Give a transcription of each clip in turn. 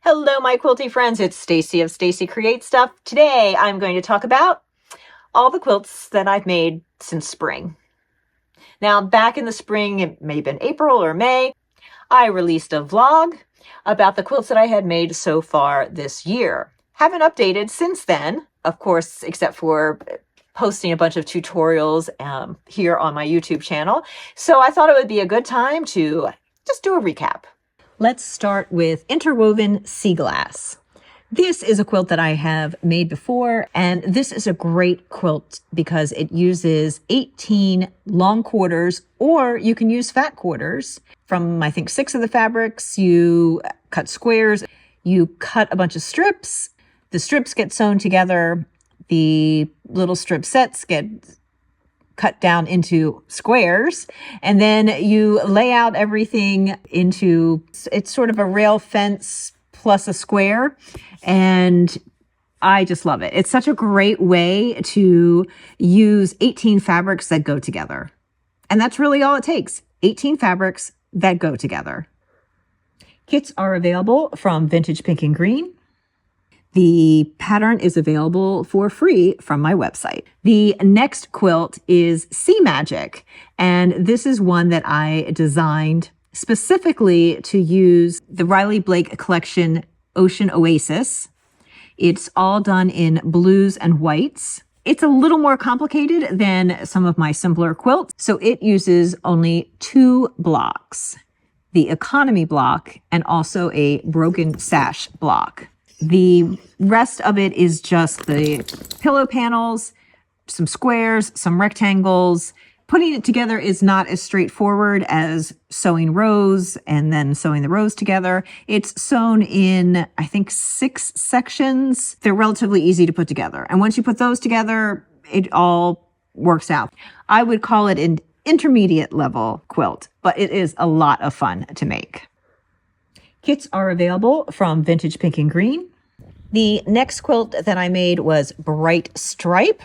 Hello, my quilty friends. It's Stacy of Stacy Creates Stuff. Today, I'm going to talk about all the quilts that I've made since spring. Now, back in the spring, it may have been April or May, I released a vlog about the quilts that I had made so far this year. Haven't updated since then, of course, except for posting a bunch of tutorials here on my YouTube channel. So I thought it would be a good time to just do a recap. Let's start with Interwoven Sea Glass. This is a quilt that I have made before, and this is a great quilt because it uses 18 long quarters, or you can use fat quarters. From, I think, 6 of the fabrics, you cut squares, you cut a bunch of strips, the strips get sewn together, the little strip sets get cut down into squares, and then you lay out everything into, it's sort of a rail fence plus a square, and I just love it. It's such a great way to use 18 fabrics that go together. And that's really all it takes, 18 fabrics that go together. Kits are available from Vintage Pink and Green. The pattern is available for free from my website. The next quilt is Sea Magic, and this is one that I designed specifically to use the Riley Blake collection Ocean Oasis. It's all done in blues and whites. It's a little more complicated than some of my simpler quilts, so it uses only 2 blocks, the economy block and also a broken sash block. The rest of it is just the pillow panels, some squares, some rectangles. Putting it together is not as straightforward as sewing rows and then sewing the rows together. It's sewn in, I think, 6 sections. They're relatively easy to put together. And once you put those together, it all works out. I would call it an intermediate level quilt, but it is a lot of fun to make. Kits are available from Vintage Pink and Green. The next quilt that I made was Bright Stripe.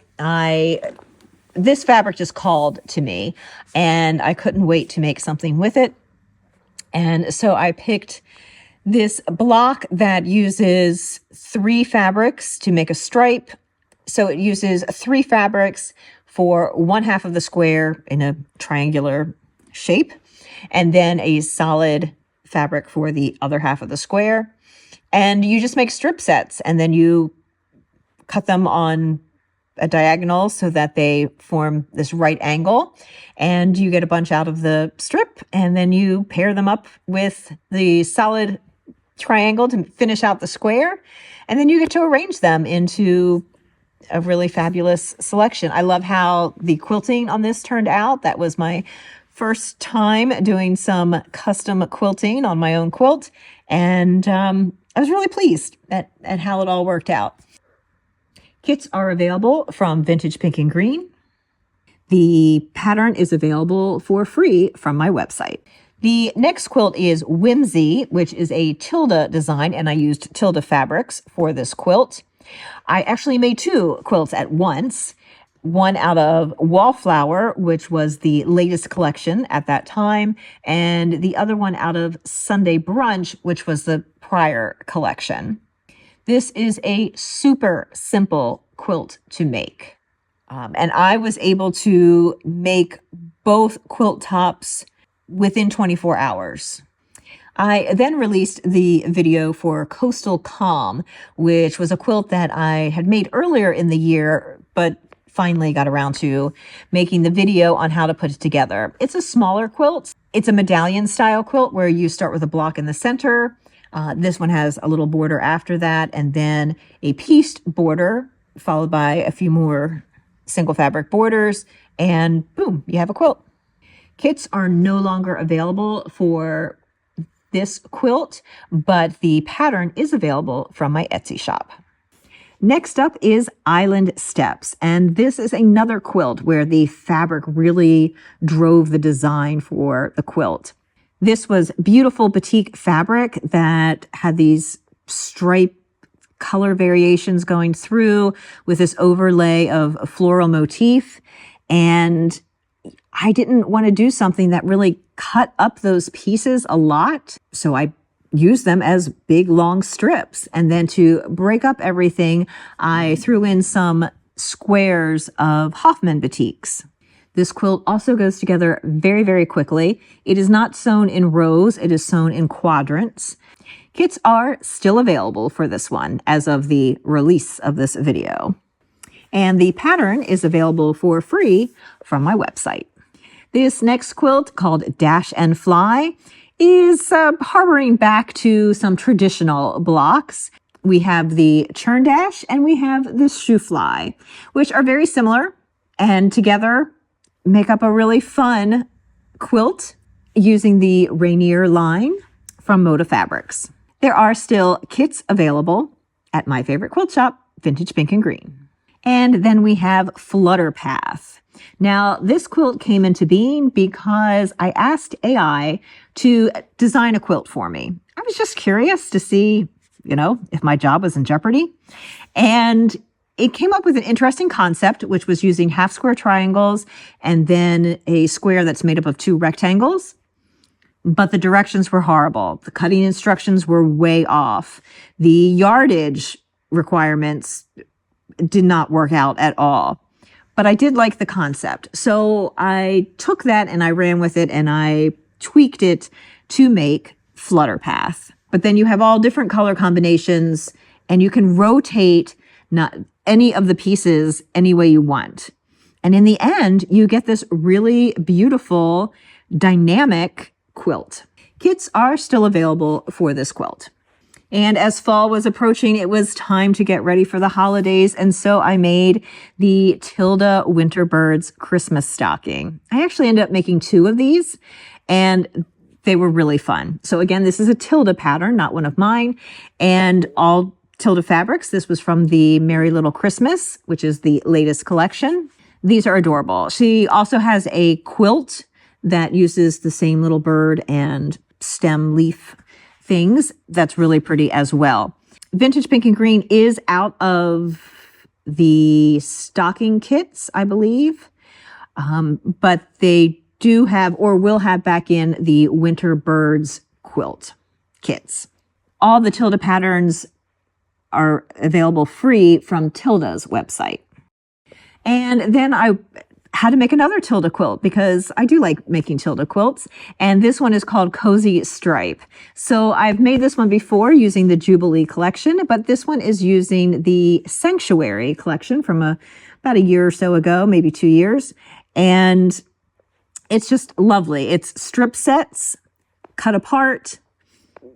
This fabric just called to me, and I couldn't wait to make something with it. And so I picked this block that uses 3 fabrics to make a stripe. So it uses 3 fabrics for 1/2 of the square in a triangular shape, and then a solid fabric for the other half of the square. And you just make strip sets, and then you cut them on a diagonal so that they form this right angle, and you get a bunch out of the strip, and then you pair them up with the solid triangle to finish out the square, and then you get to arrange them into a really fabulous selection. I love how the quilting on this turned out. That was my first time doing some custom quilting on my own quilt, and I was really pleased at how it all worked out. Kits are available from Vintage Pink and Green. The pattern is available for free from my website. The next quilt is Whimsy, which is a Tilda design, and I used Tilda fabrics for this quilt. I actually made 2 quilts at once. One out of Wallflower, which was the latest collection at that time, and the other one out of Sunday Brunch, which was the prior collection. This is a super simple quilt to make. And I was able to make both quilt tops within 24 hours. I then released the video for Coastal Calm, which was a quilt that I had made earlier in the year, but finally got around to making the video on how to put it together. It's a smaller quilt. It's a medallion style quilt where you start with a block in the center. This one has a little border after that, and then a pieced border followed by a few more single fabric borders, and boom, you have a quilt. Kits are no longer available for this quilt, but the pattern is available from my Etsy shop. Next up is Island Steps, and this is another quilt where the fabric really drove the design for the quilt. This was beautiful batik fabric that had these stripe color variations going through with this overlay of a floral motif, and I didn't want to do something that really cut up those pieces a lot, so I use them as big, long strips. And then to break up everything, I threw in some squares of Hoffman batiks. This quilt also goes together very, very quickly. It is not sewn in rows. It is sewn in quadrants. Kits are still available for this one as of the release of this video. And the pattern is available for free from my website. This next quilt, called Dash and Fly, is harboring back to some traditional blocks. We have the Churn Dash and we have the Shoo Fly, which are very similar and together make up a really fun quilt using the Rainier line from Moda Fabrics. There are still kits available at my favorite quilt shop, Vintage Pink and Green. And then we have Flutter Path. Now, this quilt came into being because I asked AI to design a quilt for me. I was just curious to see, if my job was in jeopardy. And it came up with an interesting concept, which was using half square triangles and then a square that's made up of two rectangles. But the directions were horrible. The cutting instructions were way off. The yardage requirements did not work out at all. But I did like the concept. So I took that and I ran with it and I tweaked it to make Flutter Path. But then you have all different color combinations and you can rotate not any of the pieces any way you want. And in the end, you get this really beautiful, dynamic quilt. Kits are still available for this quilt. And as fall was approaching, it was time to get ready for the holidays. And so I made the Tilda Winterbirds Christmas stocking. I actually ended up making 2 of these and they were really fun. So again, this is a Tilda pattern, not one of mine, and all Tilda fabrics. This was from the Merry Little Christmas, which is the latest collection. These are adorable. She also has a quilt that uses the same little bird and stem leaf things. That's really pretty as well. Vintage Pink and Green is out of the stocking kits, I believe. But they do have or will have back in the Winterbirds quilt kits. All the Tilda patterns are available free from Tilda's website. And then I had to make another Tilda quilt because I do like making Tilda quilts. And this one is called Cozy Stripe. So I've made this one before using the Jubilee collection, but this one is using the Sanctuary collection from about a year or so ago, maybe 2 years. And it's just lovely. It's strip sets cut apart.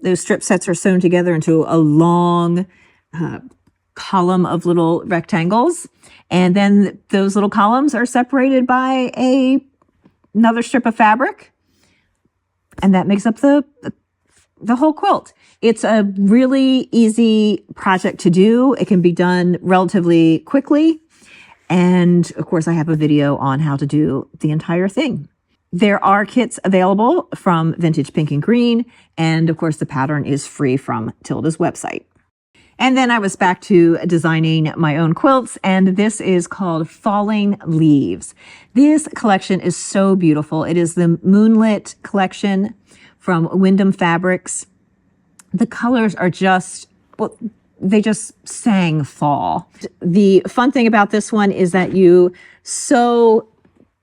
Those strip sets are sewn together into a long column of little rectangles. And then those little columns are separated by another strip of fabric. And that makes up the whole quilt. It's a really easy project to do. It can be done relatively quickly. And of course, I have a video on how to do the entire thing. There are kits available from Vintage Pink and Green. And of course, the pattern is free from Tilda's website. And then I was back to designing my own quilts, and this is called Falling Leaves. This collection is so beautiful. It is the Moonlit collection from Wyndham Fabrics. The colors are just, well, they just sang fall. The fun thing about this one is that you sew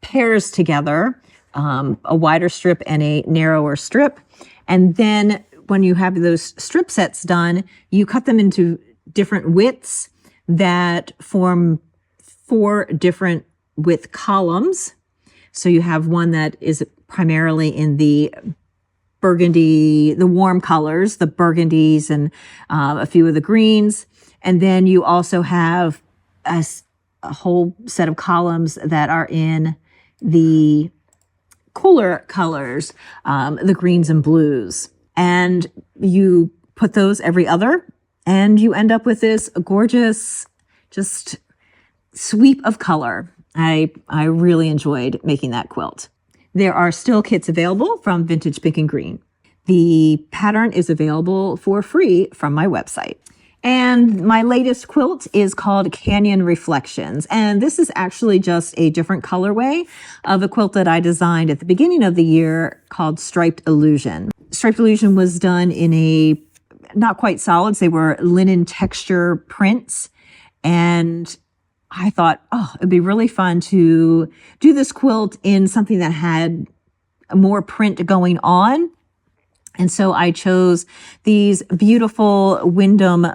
pairs together, a wider strip and a narrower strip, and then when you have those strip sets done, you cut them into different widths that form 4 different width columns. So you have one that is primarily in the burgundy, the warm colors, the burgundies and a few of the greens. And then you also have a whole set of columns that are in the cooler colors, the greens and blues. And you put those every other, and you end up with this gorgeous, just sweep of color. I really enjoyed making that quilt. There are still kits available from Vintage Pink and Green. The pattern is available for free from my website. And my latest quilt is called Canyon Reflections. And this is actually just a different colorway of a quilt that I designed at the beginning of the year called Striped Illusion. Striped Illusion was done in a not quite solids. They were linen texture prints. And I thought, oh, it'd be really fun to do this quilt in something that had more print going on. And so I chose these beautiful Wyndham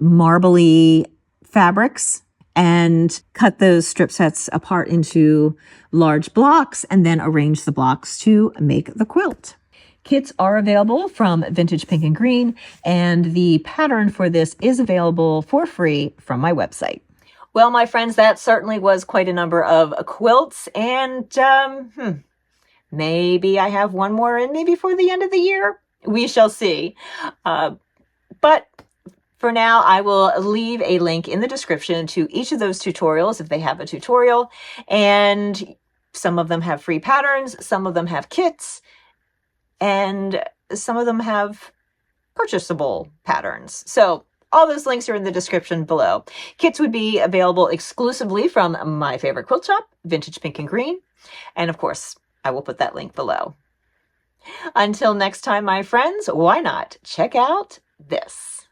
marbly fabrics and cut those strip sets apart into large blocks and then arrange the blocks to make the quilt. Kits are available from Vintage Pink and Green, and the pattern for this is available for free from my website. Well, my friends, that certainly was quite a number of quilts, and maybe I have one more in maybe for the end of the year. We shall see. But for now, I will leave a link in the description to each of those tutorials if they have a tutorial. And some of them have free patterns, some of them have kits, and some of them have purchasable patterns. So all those links are in the description below. Kits would be available exclusively from my favorite quilt shop, Vintage Pink and Green. And of course, I will put that link below. Until next time, my friends, why not check out this?